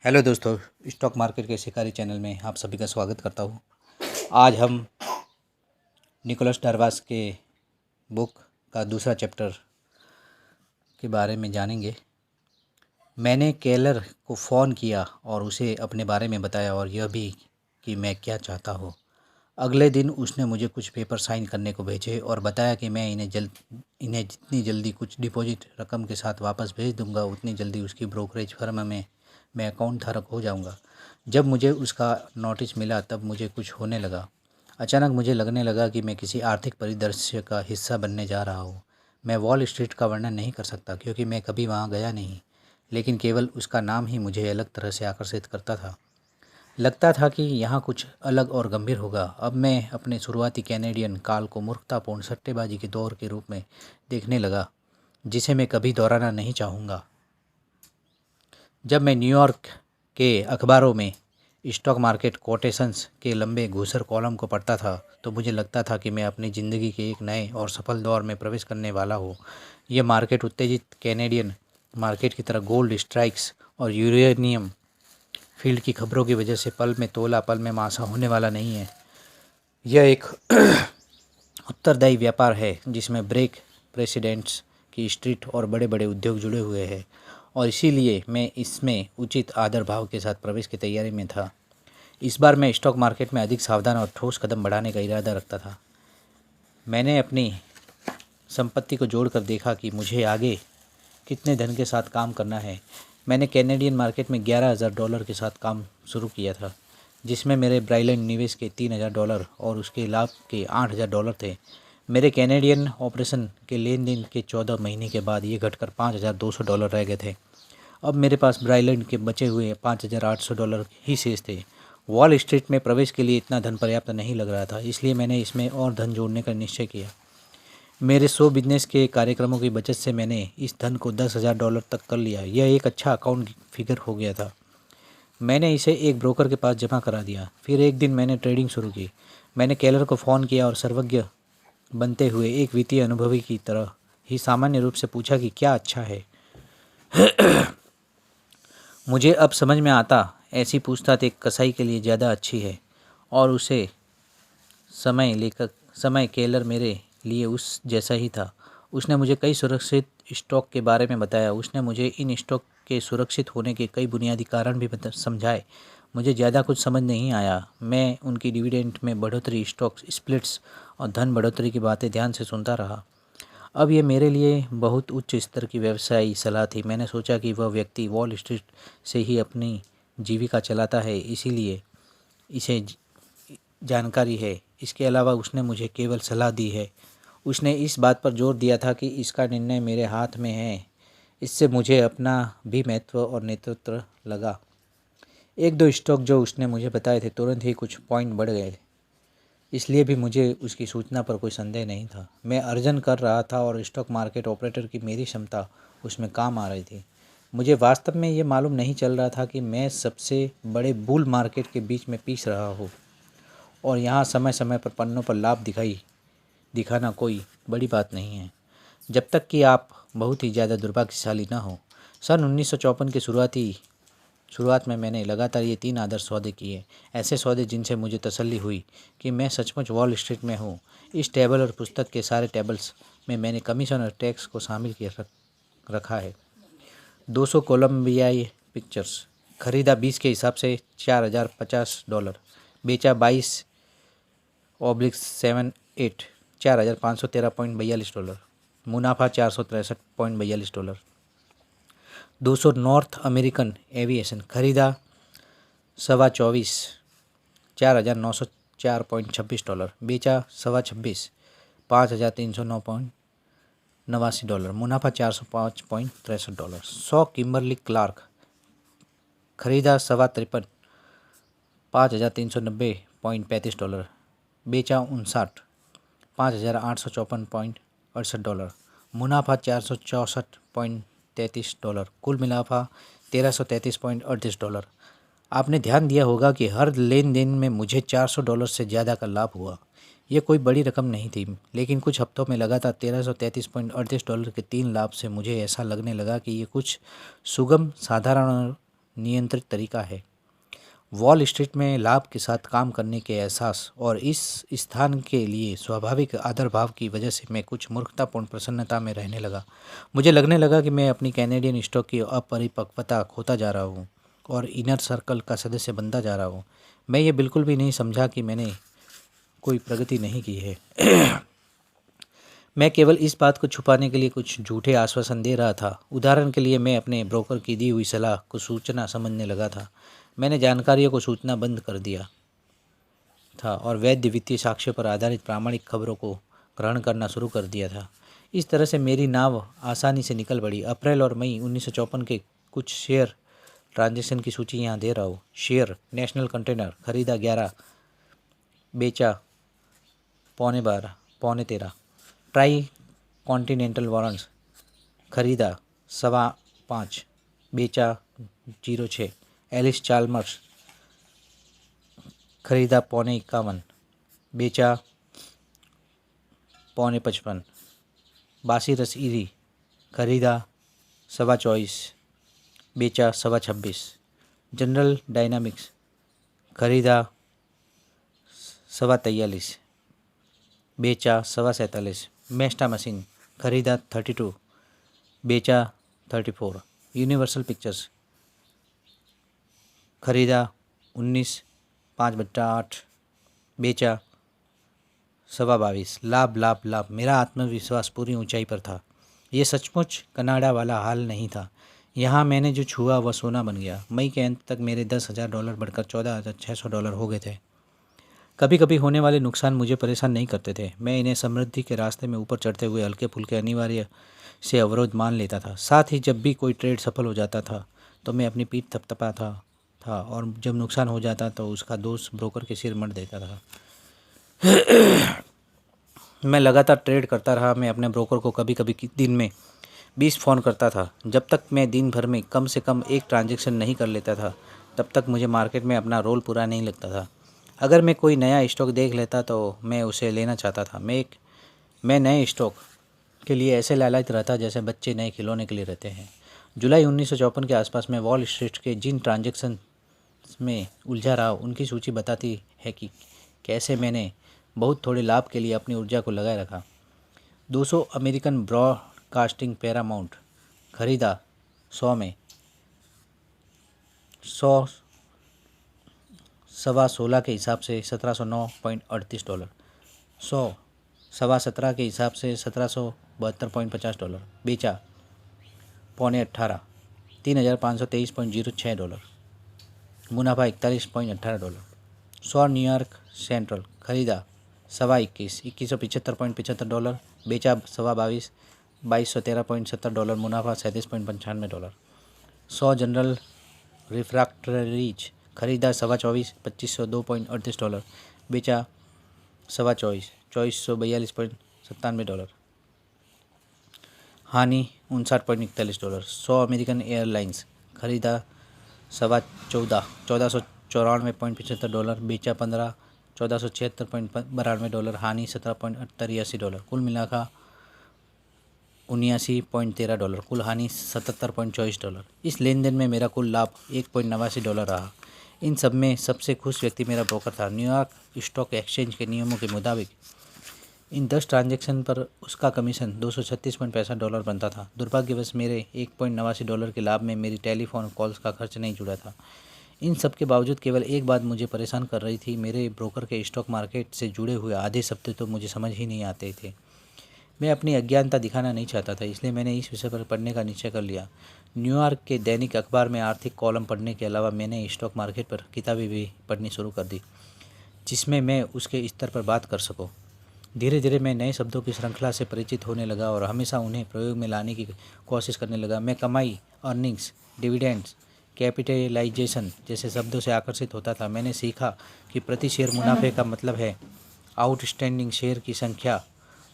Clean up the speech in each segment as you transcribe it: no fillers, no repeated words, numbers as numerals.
Hello दोस्तों, stock market के शिकारी चैनल में आप सभी का स्वागत करता हूँ। आज हम निकोलस डार्वास के बुक का दूसरा चैप्टर के बारे में जानेंगे। मैंने केलर को फ़ोन किया और उसे अपने बारे में बताया और यह भी कि मैं क्या चाहता हूँ। अगले दिन उसने मुझे कुछ पेपर साइन करने को भेजे और बताया कि मैं इन्हें जितनी जल्दी कुछ डिपॉजिट रकम के साथ वापस भेज दूंगा, उतनी जल्दी उसकी ब्रोकरेज फर्म में मैं अकाउंट धारक हो जाऊंगा। जब मुझे उसका नोटिस मिला तब मुझे कुछ होने लगा। अचानक मुझे लगने लगा कि मैं किसी आर्थिक परिदृश्य का हिस्सा बनने जा रहा हूँ। मैं वॉल स्ट्रीट का वर्णन नहीं कर सकता क्योंकि मैं कभी वहाँ गया नहीं, लेकिन केवल उसका नाम ही मुझे अलग तरह से आकर्षित करता था। लगता था कि यहाँ कुछ अलग और गंभीर होगा। अब मैं अपने शुरुआती कैनेडियन काल को मूर्खतापूर्ण सट्टेबाजी के दौर के रूप में देखने लगा, जिसे मैं कभी दोहराना नहीं चाहूँगा। जब मैं न्यूयॉर्क के अखबारों में स्टॉक मार्केट कोटेशंस के लंबे घूसर कॉलम को पढ़ता था तो मुझे लगता था कि मैं अपनी ज़िंदगी के एक नए और सफल दौर में प्रवेश करने वाला हूँ। यह मार्केट उत्तेजित कैनेडियन मार्केट की तरह गोल्ड स्ट्राइक्स और यूरेनियम फील्ड की खबरों की वजह से पल में तोला पल में मासा होने वाला नहीं है। यह एक उत्तरदायी व्यापार है जिसमें ब्रेक प्रेसिडेंट्स की स्ट्रीट और बड़े बड़े उद्योग जुड़े हुए हैं, और इसीलिए मैं इसमें उचित आदर भाव के साथ प्रवेश की तैयारी में था। इस बार मैं स्टॉक मार्केट में अधिक सावधान और ठोस कदम बढ़ाने का इरादा रखता था। मैंने अपनी संपत्ति को जोड़कर देखा कि मुझे आगे कितने धन के साथ काम करना है। मैंने कैनेडियन मार्केट में $11,000 के साथ काम शुरू किया था, जिसमें मेरे ब्राइलैंड निवेश के $3,000 और उसके लाभ के $8,000 थे। मेरे कैनेडियन ऑपरेशन के लेन देन के 14 महीने के बाद ये घटकर $5,200 रह गए थे। अब मेरे पास ब्राइलैंड के बचे हुए $5,800 ही शेष थे। वॉल स्ट्रीट में प्रवेश के लिए इतना धन पर्याप्त नहीं लग रहा था, इसलिए मैंने इसमें और धन जोड़ने का निश्चय किया। मेरे 100 बिजनेस के कार्यक्रमों की बचत से मैंने इस धन को $10,000 तक कर लिया। यह एक अच्छा अकाउंट फिगर हो गया था। मैंने इसे एक ब्रोकर के पास जमा करा दिया। फिर एक दिन मैंने ट्रेडिंग शुरू की। मैंने केलर को फ़ोन किया और सर्वज्ञ बनते हुए एक वित्तीय अनुभवी की तरह ही सामान्य रूप से पूछा कि क्या अच्छा है। मुझे अब समझ में आता, ऐसी पूछताछ एक कसाई के लिए ज़्यादा अच्छी है, और उसे समय केलर मेरे लिए उस जैसा ही था। उसने मुझे कई सुरक्षित स्टॉक के बारे में बताया। उसने मुझे इन स्टॉक के सुरक्षित होने के कई बुनियादी कारण भी समझाए। मुझे ज़्यादा कुछ समझ नहीं आया। मैं उनकी डिविडेंड में बढ़ोतरी, स्टॉक स्प्लिट्स और धन बढ़ोतरी की बातें ध्यान से सुनता रहा। अब ये मेरे लिए बहुत उच्च स्तर की व्यवसायी सलाह थी। मैंने सोचा कि वह व्यक्ति वॉल स्ट्रीट से ही अपनी जीविका चलाता है, इसीलिए इसे जानकारी है। इसके अलावा उसने मुझे केवल सलाह दी है। उसने इस बात पर जोर दिया था कि इसका निर्णय मेरे हाथ में है। इससे मुझे अपना भी महत्व और नेतृत्व लगा। एक दो स्टॉक जो उसने मुझे बताए थे तुरंत ही कुछ पॉइंट बढ़ गए, इसलिए भी मुझे उसकी सूचना पर कोई संदेह नहीं था। मैं अर्जन कर रहा था और स्टॉक मार्केट ऑपरेटर की मेरी क्षमता उसमें काम आ रही थी। मुझे वास्तव में ये मालूम नहीं चल रहा था कि मैं सबसे बड़े बुल मार्केट के बीच में पीस रहा हूँ, और यहाँ समय समय पर पन्नों पर लाभ दिखाना कोई बड़ी बात नहीं है, जब तक कि आप बहुत ही ज़्यादा दुर्भाग्यशाली ना हो। सन 1954 की शुरुआत में मैंने लगातार ये 3 आदर्श सौदे किए, ऐसे सौदे जिनसे मुझे तसल्ली हुई कि मैं सचमुच वॉल स्ट्रीट में हूँ। इस टेबल और पुस्तक के सारे टेबल्स में मैंने कमीशन और टैक्स को शामिल किया रखा है। 200 कोलंबियाई पिक्चर्स खरीदा 20 के हिसाब से $4,050, बेचा 22/78 $4,513.42, मुनाफा $463.42। 200 नॉर्थ अमेरिकन एविएशन खरीदा 24 $4,904.26, बेचा 26 $5,309.89, मुनाफा $405.63। 100 किम्बरली क्लार्क खरीदा 53 $5,390.35, बेचा 59 $5,854.68, मुनाफा $464.33, कुल मुनाफा $1,333.38। आपने ध्यान दिया होगा कि हर लेन देन में मुझे $400 से ज़्यादा का लाभ हुआ। यह कोई बड़ी रकम नहीं थी, लेकिन कुछ हफ्तों में लगातार $1,333.38 के 3 लाभ से मुझे ऐसा लगने लगा कि ये कुछ सुगम, साधारण और नियंत्रित तरीका है। वॉल स्ट्रीट में लाभ के साथ काम करने के एहसास और इस स्थान के लिए स्वाभाविक आदर भाव की वजह से मैं कुछ मूर्खतापूर्ण प्रसन्नता में रहने लगा। मुझे लगने लगा कि मैं अपनी कैनेडियन स्टॉक की अपरिपक्वता खोता जा रहा हूँ और इनर सर्कल का सदस्य बनता जा रहा हूँ। मैं ये बिल्कुल भी नहीं समझा कि मैंने कोई प्रगति नहीं की है। मैं केवल इस बात को छुपाने के लिए कुछ झूठे आश्वासन दे रहा था। उदाहरण के लिए मैं अपने ब्रोकर की दी हुई सलाह को सूचना समझने लगा था। मैंने जानकारियों को सूचना बंद कर दिया था और वैध वित्तीय साक्ष्यों पर आधारित प्रामाणिक खबरों को ग्रहण करना शुरू कर दिया था। इस तरह से मेरी नाव आसानी से निकल पड़ी। अप्रैल और मई 1954 के कुछ शेयर ट्रांजैक्शन की सूची यहाँ दे रहा हूँ। शेयर नेशनल कंटेनर खरीदा 11, बेचा 12.5, 13.25। ट्राई कॉन्टिनेंटल वारंट्स खरीदा 5.25, बेचा 06। एलिस चाल्मर्स खरीदा 51.25, बेचा 55.25। बासी रसीदी खरीदा 24.25, बेचा 26.25। जनरल डायनामिक्स खरीदा 43.25, बेचा 47.25। मेस्टा मशीन खरीदा 32, बेचा 34। यूनिवर्सल पिक्चर्स खरीदा 19, 5/8, बेचा 22.25। लाभ लाभ लाभ। मेरा आत्मविश्वास पूरी ऊंचाई पर था। ये सचमुच कनाडा वाला हाल नहीं था। यहाँ मैंने जो छुआ वह सोना बन गया। मई के अंत तक मेरे $10,000 बढ़कर $14,600 हो गए थे। कभी कभी होने वाले नुकसान मुझे परेशान नहीं करते थे। मैं इन्हें समृद्धि के रास्ते में ऊपर चढ़ते हुए हल्के फुल्के अनिवार्य से अवरोध मान लेता था। साथ ही जब भी कोई ट्रेड सफल हो जाता था तो मैं अपनी पीठ थपथपाता था और जब नुकसान हो जाता तो उसका दोष ब्रोकर के सिर मढ़ देता था। मैं लगातार ट्रेड करता रहा। मैं अपने ब्रोकर को कभी कभी दिन में 20 फ़ोन करता था। जब तक मैं दिन भर में कम से कम एक ट्रांजैक्शन नहीं कर लेता था तब तक मुझे मार्केट में अपना रोल पूरा नहीं लगता था। अगर मैं कोई नया स्टॉक देख लेता तो मैं उसे लेना चाहता था। मैं नए स्टॉक के लिए ऐसे लालायित रहता जैसे बच्चे नए खिलौने के लिए रहते हैं। जुलाई 1954 के आसपास मैं वॉल स्ट्रीट के जिन ट्रांजैक्शन में उलझा रहा उनकी सूची बताती है कि कैसे मैंने बहुत थोड़े लाभ के लिए अपनी ऊर्जा को लगाए रखा। 200 अमेरिकन ब्रॉडकास्टिंग पैरामाउंट खरीदा 100 में, 100 सवा 16 के हिसाब से $1709.38, 100 सवा 17 के हिसाब से $1772.50, बेचा 17.18, $3,523.06, मुनाफा $41.18। 100 न्यूयॉर्क सेंट्रल खरीदा 21.25, $2175.75, बेचा 22.22, $2213.70, मुनाफा $37.95। 100 जनरल रिफ्रैक्टरीज खरीदा 24.25, $2502.38, बेचा 24.25, $2442.97। हानि $59.41। 100 अमेरिकन एयरलाइंस खरीदा 14.25, $1494.75, बेचा 15, $1476.92, हानि $17.83। कुल मिलाकर $79.13, कुल हानि $77.24। इस लेन देन में मेरा कुल लाभ $1.89 रहा। इन सब में सबसे खुश व्यक्ति मेरा ब्रोकर था। न्यूयॉर्क स्टॉक एक्सचेंज के नियमों के मुताबिक इन 10 ट्रांजैक्शन पर उसका कमीशन $236.65 बनता था। दुर्भाग्यवश मेरे $1.89 के लाभ में मेरी टेलीफोन कॉल्स का खर्च नहीं जुड़ा था। इन सब के बावजूद केवल एक बात मुझे परेशान कर रही थी। मेरे ब्रोकर के स्टॉक मार्केट से जुड़े हुए आधे शब्द तो मुझे समझ ही नहीं आते थे। मैं अपनी अज्ञानता दिखाना नहीं चाहता था, इसलिए मैंने इस विषय पर पढ़ने का निश्चय कर लिया। न्यूयॉर्क के दैनिक अखबार में आर्थिक कॉलम पढ़ने के अलावा मैंने स्टॉक मार्केट पर किताबें भी पढ़नी शुरू कर दी जिसमें मैं उसके स्तर पर बात कर सकूं। धीरे धीरे मैं नए शब्दों की श्रृंखला से परिचित होने लगा और हमेशा उन्हें प्रयोग में लाने की कोशिश करने लगा। मैं कमाई, अर्निंग्स, डिविडेंड्स, कैपिटलाइजेशन जैसे शब्दों से आकर्षित होता था। मैंने सीखा कि प्रति शेयर मुनाफे का मतलब है आउटस्टैंडिंग शेयर की संख्या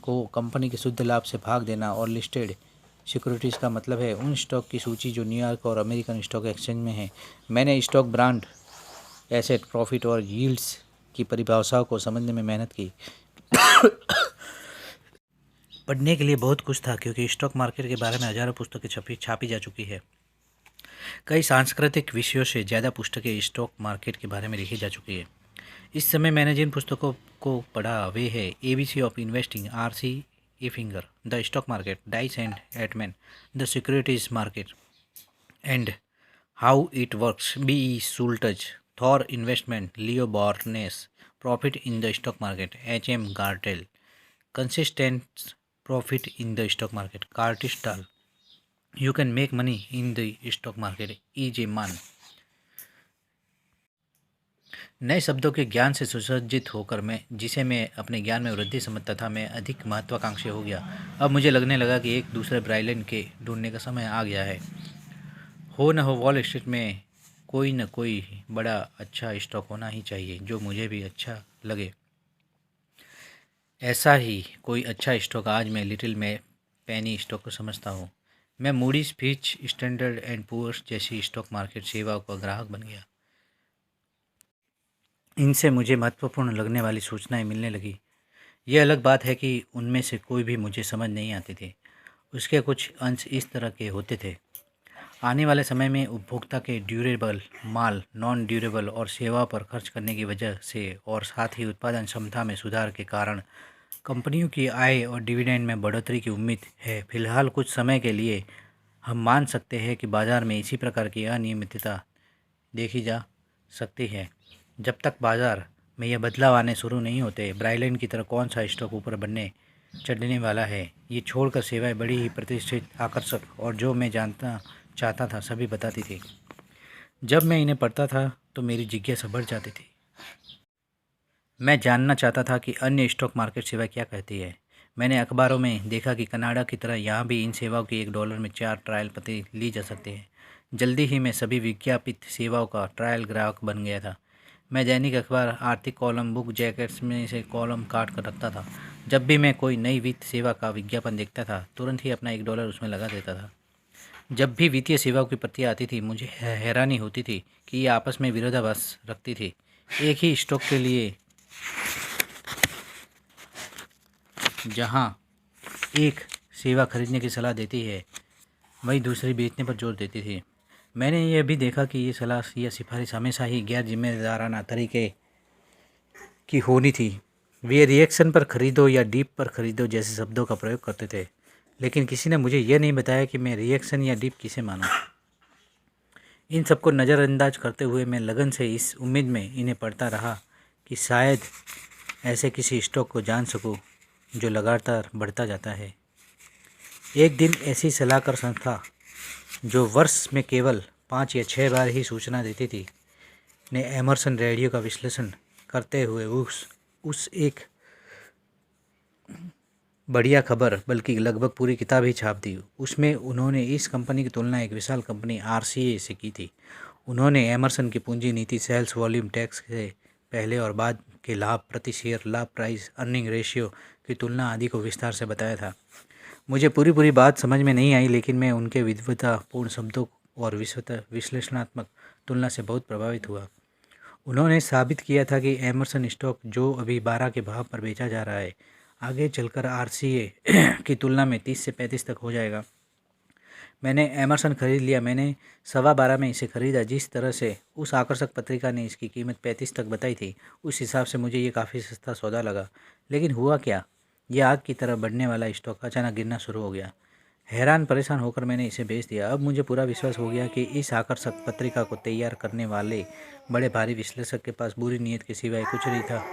को कंपनी के शुद्ध लाभ से भाग देना और लिस्टेड सिक्योरिटीज़ का मतलब है उन स्टॉक की सूची जो न्यूयॉर्क और अमेरिकन स्टॉक एक्सचेंज में है। मैंने स्टॉक ब्रांड, एसेट, प्रॉफिट और यील्ड्स की परिभाषाओं को समझने में मेहनत की। पढ़ने के लिए बहुत कुछ था क्योंकि स्टॉक मार्केट के बारे में हज़ारों पुस्तकें छपी जा चुकी है। कई सांस्कृतिक विषयों से ज़्यादा पुस्तकें स्टॉक मार्केट के बारे में लिखी जा चुकी है। इस समय मैंने जिन पुस्तकों को पढ़ा वे है ABC of investing R C. Effinger, the stock market, Dice and Eiteman, the securities market and how it works, B E. Shultz, Thor investment, Leo Barnes, profit in the stock market, H M. Gartley, consistent profit in the stock market, Cartistal, you can make money in the stock market, E J. Mann. नए शब्दों के ज्ञान से सुसज्जित होकर मैं अपने ज्ञान में वृद्धि समझता था, मैं अधिक महत्वाकांक्षी हो गया। अब मुझे लगने लगा कि एक दूसरे ब्राइलन के ढूंढने का समय आ गया है। हो न हो वॉल स्ट्रीट में कोई न कोई बड़ा अच्छा स्टॉक होना ही चाहिए जो मुझे भी अच्छा लगे। ऐसा ही कोई अच्छा स्टॉक आज मैं लिटिल में पेनी स्टॉक को समझता हूँ। मैं Moody's, Fitch, Standard and Poor's जैसी स्टॉक मार्केट सेवाओं का ग्राहक बन गया। इनसे मुझे महत्वपूर्ण लगने वाली सूचनाएं मिलने लगी। यह अलग बात है कि उनमें से कोई भी मुझे समझ नहीं आती थी। उसके कुछ अंश इस तरह के होते थे: आने वाले समय में उपभोक्ता के ड्यूरेबल माल, नॉन ड्यूरेबल और सेवा पर खर्च करने की वजह से और साथ ही उत्पादन क्षमता में सुधार के कारण कंपनियों की आय और डिविडेंड में बढ़ोतरी की उम्मीद है। फिलहाल कुछ समय के लिए हम मान सकते हैं कि बाज़ार में इसी प्रकार की अनियमितता देखी जा सकती है। जब तक बाज़ार में यह बदलाव आने शुरू नहीं होते, ब्राइलैंड की तरह कौन सा स्टॉक ऊपर बनने चढ़ने वाला है, ये छोड़कर सेवाएं बड़ी ही प्रतिष्ठित, आकर्षक और जो मैं जानना चाहता था सभी बताती थी। जब मैं इन्हें पढ़ता था तो मेरी जिज्ञासा बढ़ जाती थी। मैं जानना चाहता था कि अन्य स्टॉक मार्केट सेवा क्या कहती है। मैंने अखबारों में देखा कि कनाडा की तरह यहाँ भी इन सेवाओं की $1 में 4 ट्रायल पत्ती ली जा सकती है। जल्दी ही मैं सभी विज्ञापित सेवाओं का ट्रायल ग्राहक बन गया था। मैं दैनिक अखबार, आर्थिक कॉलम, बुक जैकेट्स में से कॉलम काट कर रखता था। जब भी मैं कोई नई वित्त सेवा का विज्ञापन देखता था तुरंत ही अपना $1 उसमें लगा देता था। जब भी वित्तीय सेवाओं की प्रतियां आती थी मुझे हैरानी होती थी कि ये आपस में विरोधाभास रखती थी। एक ही स्टॉक के लिए जहां एक सेवा खरीदने की सलाह देती है वहीं दूसरी बेचने पर जोर देती थी। मैंने यह भी देखा कि ये सलाह या सिफारिश हमेशा ही गैर जिम्मेदाराना तरीके की होनी थी। वे रिएक्शन पर खरीदो या डीप पर खरीदो जैसे शब्दों का प्रयोग करते थे, लेकिन किसी ने मुझे यह नहीं बताया कि मैं रिएक्शन या डीप किसे मानूं। इन सबको नज़रअंदाज करते हुए मैं लगन से इस उम्मीद में इन्हें पढ़ता रहा कि शायद ऐसे किसी स्टॉक को जान सकूं जो लगातार बढ़ता जाता है। एक दिन ऐसी सलाहकार संस्था जो वर्ष में केवल 5 या 6 बार ही सूचना देती थी ने एमर्सन रेडियो का विश्लेषण करते हुए उस एक बढ़िया खबर बल्कि लगभग पूरी किताब ही छाप दी। उसमें उन्होंने इस कंपनी की तुलना एक विशाल कंपनी आरसीए से की थी। उन्होंने एमर्सन की पूंजी नीति, सेल्स वॉल्यूम, टैक्स से पहले और बाद के लाभ, प्रति शेयर लाभ, प्राइस अर्निंग रेशियो की तुलना आदि को विस्तार से बताया था। मुझे पूरी बात समझ में नहीं आई, लेकिन मैं उनके विद्वतापूर्ण शब्दों और विश्लेषणात्मक तुलना से बहुत प्रभावित हुआ। उन्होंने साबित किया था कि एमर्सन स्टॉक जो अभी 12 के भाव पर बेचा जा रहा है आगे चलकर आरसीए की तुलना में 30 से 35 तक हो जाएगा। मैंने एमर्सन खरीद लिया। मैंने 12.25 में इसे खरीदा। जिस तरह से उस आकर्षक पत्रिका ने इसकी कीमत 35 तक बताई थी उस हिसाब से मुझे ये काफ़ी सस्ता सौदा लगा। लेकिन हुआ क्या, यह आग की तरह बढ़ने वाला स्टॉक अचानक गिरना शुरू हो गया। हैरान परेशान होकर मैंने इसे बेच दिया। अब मुझे पूरा विश्वास हो गया कि इस आकर्षक पत्रिका को तैयार करने वाले बड़े भारी विश्लेषक के पास बुरी नीयत के सिवाय कुछ नहीं था।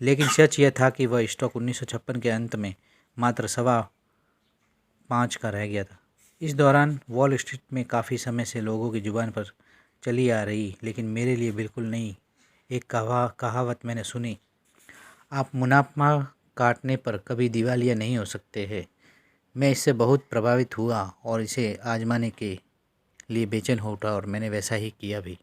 लेकिन सच यह था कि वह स्टॉक 1956 के अंत में मात्र 5.25 का रह गया था। इस दौरान वॉल स्ट्रीट में काफ़ी समय से लोगों की जुबान पर चली आ रही, लेकिन मेरे लिए बिल्कुल नहीं, एक कहावत मैंने सुनी: आप मुनाफा काटने पर कभी दिवालिया नहीं हो सकते हैं। मैं इससे बहुत प्रभावित हुआ और इसे आजमाने के लिए बेचैन हो उठा और मैंने वैसा ही किया भी।